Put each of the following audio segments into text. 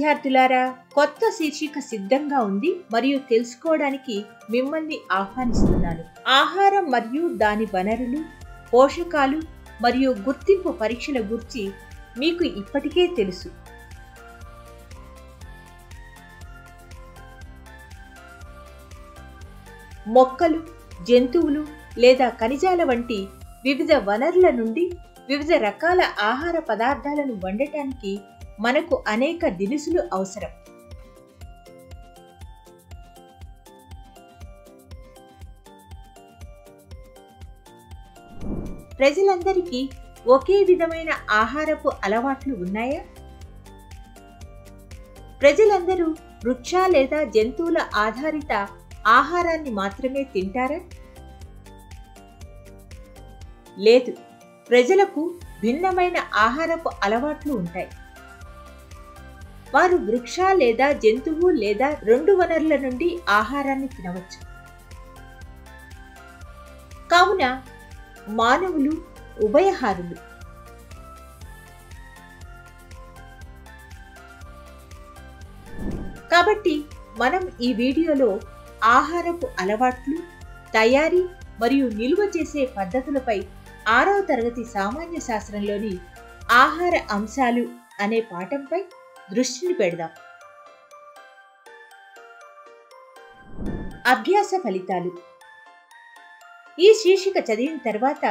విద్యార్థులారా, కొత్త శీర్షిక సిద్ధంగా ఉంది మరియు తెలుసుకోవడానికి మిమ్మల్ని ఆహ్వానిస్తున్నాను. ఆహారం మరియు దాని వనరులు, పోషకాలు మరియు గుర్తింపు పరీక్షల గురించి మీకు ఇప్పటికే తెలుసు. మొక్కలు, జంతువులు లేదా ఖనిజాల వంటి వివిధ వనరుల నుండి వివిధ రకాల ఆహార పదార్థాలను వండటానికి మనకు అనేక దినుసులు అవసరం. ప్రజలందరికీ ఒకే విధమైన ఆహారపు అలవాట్లు ఉన్నాయా? ప్రజలందరూ వృక్ష లేదా జంతువుల ఆధారిత ఆహారాన్ని మాత్రమే తింటారా? లేదు, ప్రజలకు భిన్నమైన ఆహారపు అలవాట్లు ఉంటాయి. వారు వృక్ష లేదా జంతువు లేదా రెండు వనరుల నుండి ఆహారాన్ని తినవచ్చు. కావున మానవులు ఉభయహారులు. కాబట్టి మనం ఈ వీడియోలో ఆహారపు అలవాట్లు, తయారీ మరియు నిల్వ చేసే పద్ధతులపై 6వ తరగతి సామాన్య శాస్త్రంలోని ఆహార అంశాలు అనే పాఠంపై దృష్టిని పెడదాం. అభ్యాస ఫలితాలు. ఈ శీర్షిక చదివిన తర్వాత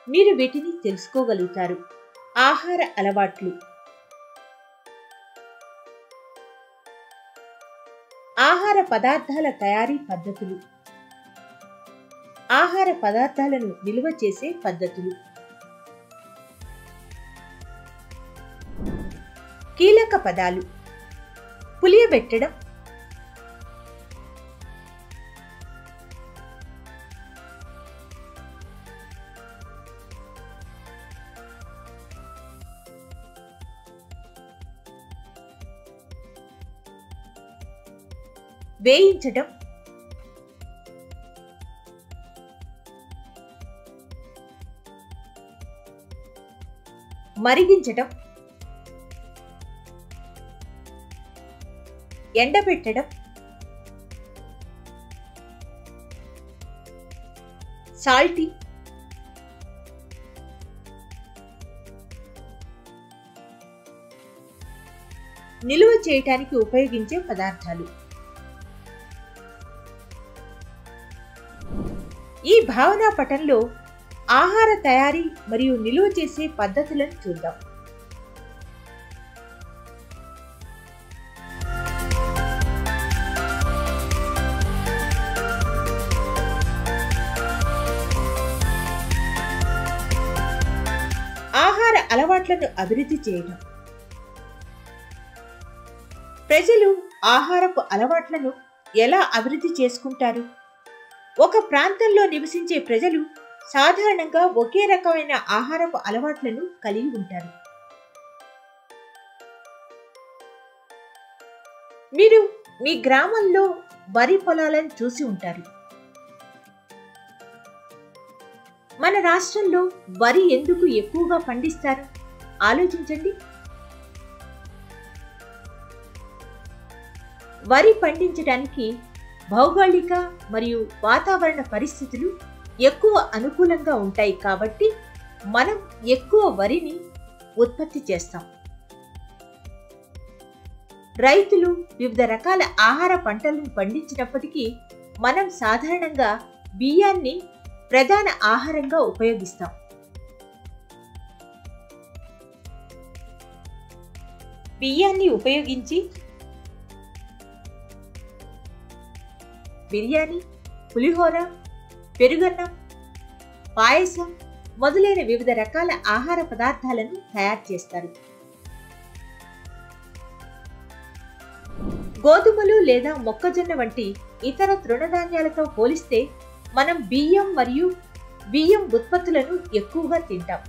మీరు వీటిని తెలుసుకోగలుగుతారు. ఆహార అలవాట్లు. ఆహార పదార్థాల తయారీ పద్ధతులు. ఆహార పదార్థాలను నిల్వ చేసే పద్ధతులు. కీలక పదాలు: పులియబెట్టడం, వేయించడం, మరిగించడం, ఎండబెట్టడం, సాల్టీ, నిల్వ చేయడానికి ఉపయోగించే పదార్థాలు. ఈ భావనా పటంలో ఆహార తయారీ మరియు నిల్వ చేసే పద్ధతులను చూద్దాం. ఆహార అలవాట్లను అభివృద్ధి చేయడం. ప్రజలు ఆహారపు అలవాట్లను ఎలా అభివృద్ధి చేసుకుంటారు? ఒక ప్రాంతంలో నివసించే ప్రజలు సాధారణంగా ఒకే రకమైన ఆహారపు అలవాట్లను కలిగి ఉంటారు. మీరు మీ గ్రామంలో వరి పొలాలను చూసి ఉంటారు. మన రాష్ట్రంలో వరి ఎందుకు ఎక్కువగా పండిస్తారు? ఆలోచించండి. వరి పండించడానికి భౌగోళిక మరియు వాతావరణ పరిస్థితులు ఎక్కువ అనుకూలంగా ఉంటాయి కాబట్టి మనం ఎక్కువ వరిని ఉత్పత్తి చేస్తాం. రైతులు వివిధ రకాల ఆహార పంటలను పండించినప్పటికీ మనం సాధారణంగా బియ్యాన్ని ప్రధాన ఆహారంగా ఉపయోగిస్తాం. బియ్యాన్ని ఉపయోగించి బిర్యానీ, పులిహోర, పెరుగన్నం, పాయసం మొదలైన వివిధ రకాల ఆహార పదార్థాలను తయారు చేస్తారు. గోధుమలు లేదా మొక్కజొన్న వంటి ఇతర తృణధాన్యాలతో పోలిస్తే మనం బియ్యం మరియు బియ్యం ఉత్పత్తులను ఎక్కువగా తింటాం.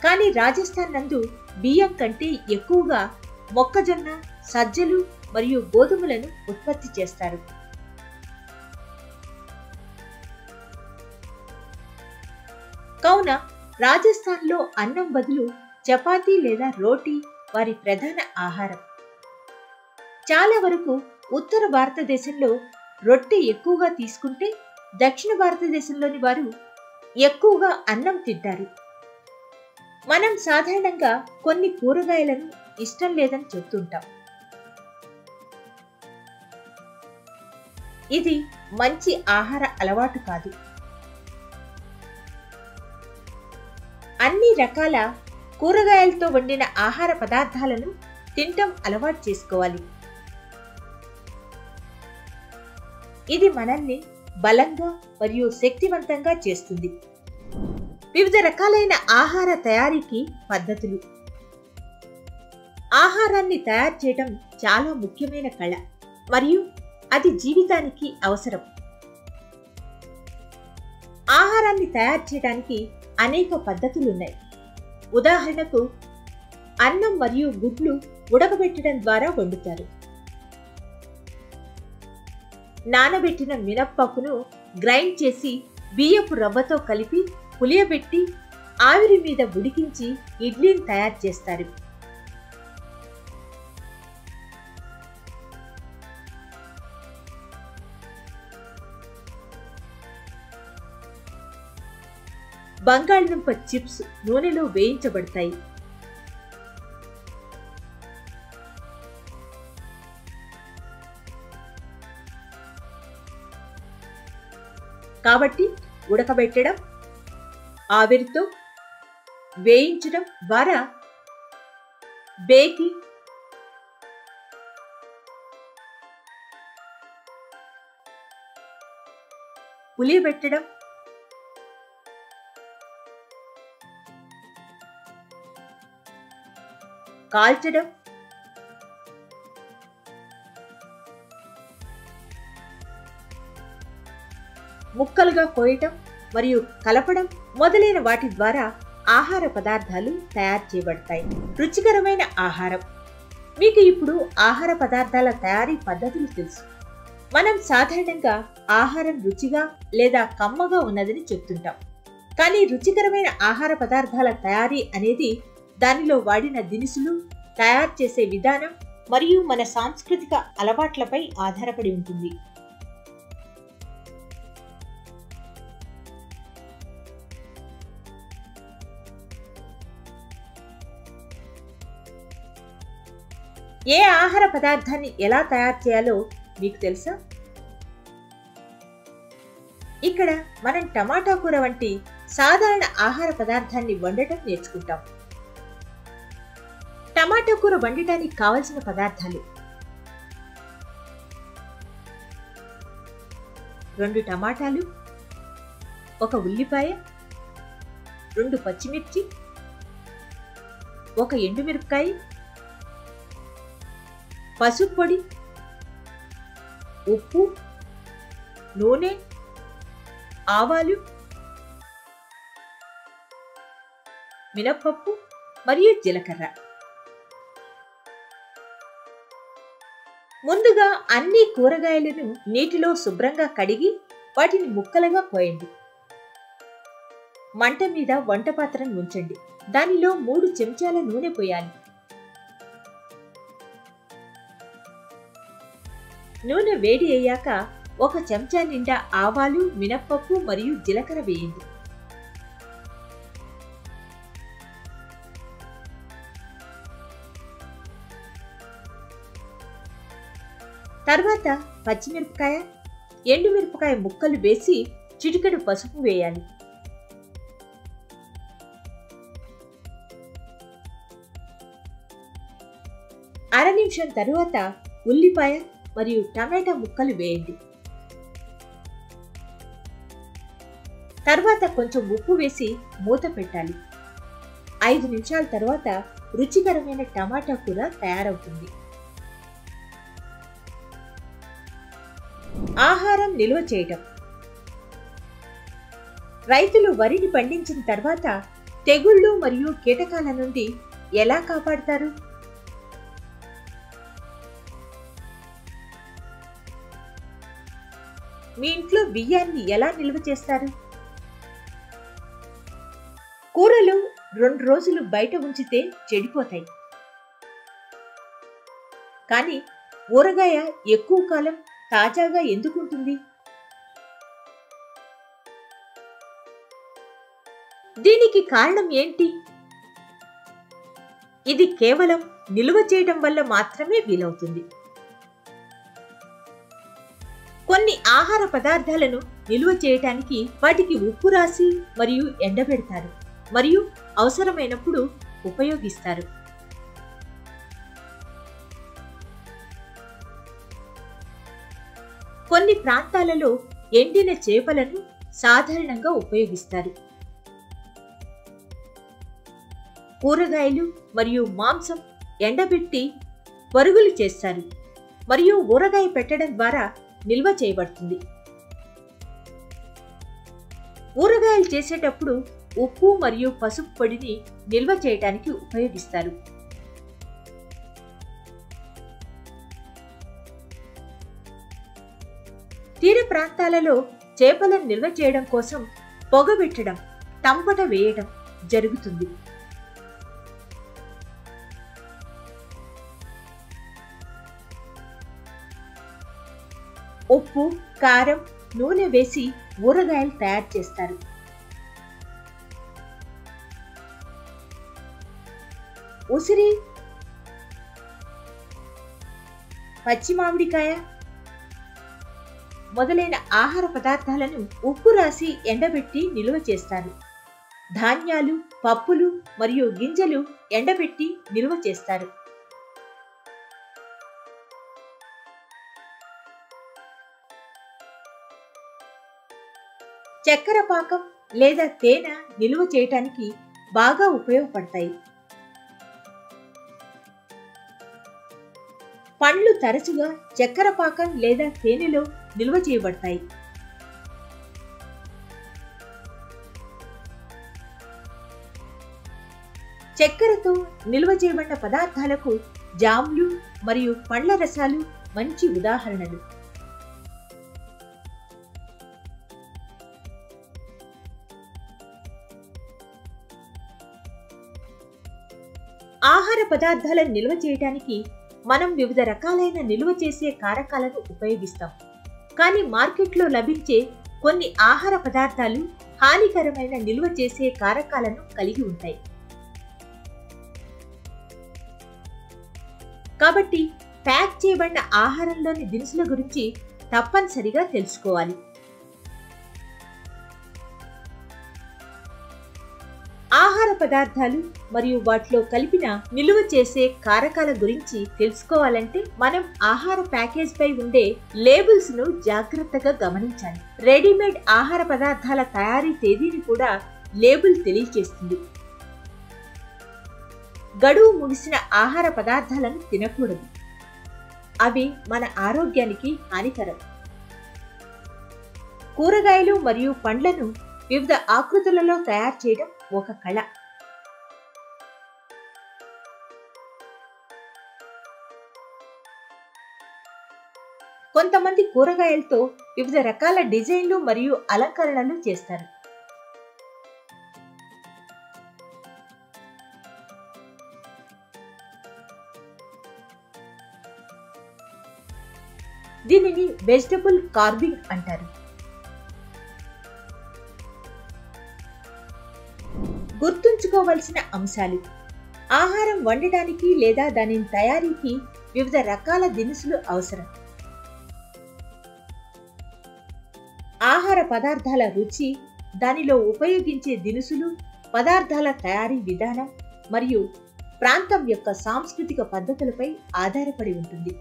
కానీ రాజస్థాన్ నందు బియ్యం కంటే ఎక్కువగా మొక్కజొన్న, సజ్జలు మరియు గోధుమలను ఉత్పత్తి చేస్తారు. కావున రాజస్థాన్లో అన్నం బదులు చపాతీ లేదా రోటీ వారి ప్రధాన ఆహారం. చాలా వరకు ఉత్తర భారతదేశంలో రొట్టె ఎక్కువగా తీసుకుంటే, దక్షిణ భారతదేశంలోని వారు ఎక్కువగా అన్నం తింటారు. మనం సాధారణంగా కొన్ని కూరగాయలను ఇష్టం లేదని చెప్తుంటాం. ఇది మంచి ఆహార అలవాటు కాదు. అన్ని రకాల కూరగాయలతో వండిన ఆహార పదార్థాలను తినటం అలవాటు చేసుకోవాలి. ఇది మనల్ని బలంగా మరియు శక్తివంతంగా చేస్తుంది. వివిధ రకాలైన ఆహార తయారీకి పద్ధతులు. ఆహారాన్ని తయారు చేయడం చాలా ముఖ్యమైన కళ మరియు అది జీవితానికి అవసరం. ఆహారాన్ని తయారు చేయడానికి అనేక పద్ధతులున్నాయి. ఉదాహరణకు, అన్నం మరియు గుడ్లు ఉడకబెట్టడం ద్వారా వండుతారు. నానబెట్టిన మినప్పప్పును గ్రైండ్ చేసి బియ్యపు రవ్వతో కలిపి పులియబెట్టి ఆవిరి మీద ఉడికించి ఇడ్లీని తయారు చేస్తారు. బంగాళదుంప చిప్స్ నూనెలో వేయించబడతాయి. కాబట్టి ఉడకబెట్టడం, ఆవిరితో వేయించడం ద్వారా బేకింగ్, పులియబెట్టడం, కాల్చడం, ముక్కలుగా కోయటం మరియు కలపడం మొదలైన వాటి ద్వారా ఆహార పదార్థాలు తయారు చేయబడతాయి. రుచికరమైన ఆహారం. మీకు ఇప్పుడు ఆహార పదార్థాల తయారీ పద్ధతులు తెలుసు. మనం సాధారణంగా ఆహారం రుచిగా లేదా కమ్మగా ఉన్నదని చెప్తుంటాం. కానీ రుచికరమైన ఆహార పదార్థాల తయారీ అనేది దానిలో వాడిన దినుసులు, తయారు చేసే విధానం మరియు మన సాంస్కృతిక అలవాట్లపై ఆధారపడి ఉంటుంది. ఏ ఆహార పదార్థాన్ని ఎలా తయారు చేయాలో మీకు తెలుసా? ఇక్కడ మనం టమాటా కూర వంటి సాధారణ ఆహార పదార్థాన్ని వండటం నేర్చుకుంటాం. టమాటా కూర వండటానికి కావలసిన పదార్థాలు: 2 టమాటాలు, 1 ఉల్లిపాయ, 2 పచ్చిమిర్చి, 1 ఎండుమిరపకాయ, పసుపు పొడి, ఉప్పు, నూనె, ఆవాలు, మినప్పప్పు మరియు జీలకర్ర. ముందుగా అన్ని కూరగాయలను నీటిలో శుభ్రంగా కడిగి వాటిని ముక్కలుగా కోయండి. మంట మీద వంట పాత్రను ఉంచండి. దానిలో 3 చెంచాల నూనె పోయాలి. నూనె వేడి అయ్యాక 1 చెంచా నిండా ఆవాలు, మినప్పప్పు మరియు జీలకర్ర వేయండి. తర్వాత పచ్చిమిరపకాయ, ఎండుమిరపకాయ ముక్కలు వేసి చిటికెడు పసుపు వేయాలి. అర నిమిషం తరువాత ఉల్లిపాయ మరియు టమాటా ముక్కలు వేయండి. తర్వాత కొంచెం ఉప్పు వేసి మూత పెట్టాలి. 5 నిమిషాల తర్వాత రుచికరమైన టమాటా కూర తయారవుతుంది. ఆహారం నిల్వ చేయటం. రైతులు వరిని పండించిన తర్వాత తెగుళ్ళు మరియు కీటకాల నుండి ఎలా కాపాడతారు? మీ ఇంట్లో బియ్యాన్ని ఎలా నిల్వ చేస్తారు? కూర 2 రోజులు బయట ఉంచితే చెడిపోతాయి. కానీ ఊరగాయ ఎక్కువ కాలం తాజాగా ఎందుకుంటుంది? దీనికి కారణం ఏంటి? ఇది కేవలం నిల్వ చేయడం వల్ల మాత్రమే వీలవుతుంది. కొన్ని ఆహార పదార్థాలను నిల్వ చేయటానికి వాటికి ఉప్పు రాసి మరియు ఎండబెడతారు మరియు అవసరమైనప్పుడు ఉపయోగిస్తారు. కొన్ని ప్రాంతాలలో ఎండిన చేపలను సాధారణంగా ఉపయోగిస్తారు. కూరగాయలు మరియు మాంసం ఎండబెట్టి పరుగులు చేస్తారు మరియు ఊరగాయ పెట్టడం ద్వారా నిల్వ చేయబడుతుంది. ఊరగాయలు చేసేటప్పుడు ఉప్పు మరియు పసుపు పొడిని నిల్వ చేయడానికి ఉపయోగిస్తారు. తీర ప్రాంతాలలో చేపలను నిల్వ చేయడం కోసం పొగబెట్టడం, టంపట వేయడం జరుగుతుంది. ఉప్పు, కారం, నూనె వేసి ఊరగాయలు తయారు చేస్తారు. ఉసిరి, పచ్చి మామిడికాయ మొదలైన ఆహార పదార్థాలను ఉప్పు రాసి ఎండబెట్టి నిల్వ చేస్తారు. ధాన్యాలు, పప్పులు మరియు గింజలు ఎండబెట్టి నిల్వ చేస్తారు. చక్కెర పాకం లేదా తేనె నిల్వ చేయటానికి బాగా ఉపయోగపడతాయి. పండ్లు తరచుగా చక్కెర పాకం లేదా తేనెలో నిల్వ చేయబడతాయి. చక్కెరతో నిల్వ చేయబడిన పదార్థాలకు జామ్లు మరియు పండ్ల రసాలు మంచి ఉదాహరణలు. ఆహార పదార్థాలను నిల్వ చేయడానికి మనం వివిధ రకాలైన నిల్వ చేసే కారకాలను ఉపయోగిస్తాం. కానీ మార్కెట్లో లభించే కొన్ని ఆహార పదార్థాలు హానికరమైన నిల్వ చేసే కారకాలను కలిగి ఉంటాయి. కాబట్టి ప్యాక్ చేయబడిన ఆహారంలోని దినుసుల గురించి తప్పనిసరిగా తెలుసుకోవాలి. ఆహార పదార్థాలు మరియు వాటిలో కలిపిన నిల్వ చేసే కారకాల గురించి తెలుసుకోవాలంటే మనం ఆహార ప్యాకేజ్ పై ఉండే లేబుల్స్ ను జాగ్రత్తగా గమనించాలి. రెడీమేడ్ ఆహార పదార్థాల తయారీ తేదీని కూడా లేబుల్ తెలియజేస్తుంది. గడువు ముగిసిన ఆహార పదార్థాలను తినకూడదు. అవి మన ఆరోగ్యానికి హానికరం. కూరగాయలు మరియు పండ్లను వివిధ ఆకృతులలో తయారు చేయడం ఒక కళ. కొంతమంది కూరగాయలతో వివిధ రకాల డిజైన్లు మరియు అలంకరణలు చేస్తారు. దీనిని వెజిటబుల్ కార్వింగ్ అంటారు. గుర్తుంచుకోవలసిన అంశాలు: ఆహారం వండడానికి లేదా దాని తయారీకి వివిధ రకాల దినుసులు అవసరం. ఆహార పదార్థాల రుచి, దానిలో ఉపయోగించే దినుసులు, పదార్థాల తయారీ విధానం మరియు ప్రాంతం యొక్క సాంస్కృతిక పద్ధతులపై ఆధారపడి ఉంటుంది.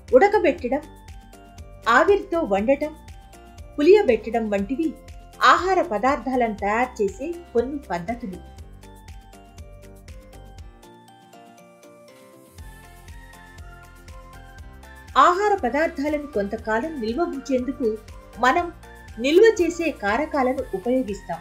ఉడకబెట్టడం, ఆవిరితో వండటం, పులియబెట్టడం వంటివి ఆహార పదార్థాలను తయారు చేసే కొన్ని పద్ధతులు. ఆహార పదార్థాలను కొంతకాలం నిల్వ ఉంచేందుకు మనం నిల్వ చేసే కారకాలను ఉపయోగిస్తాం.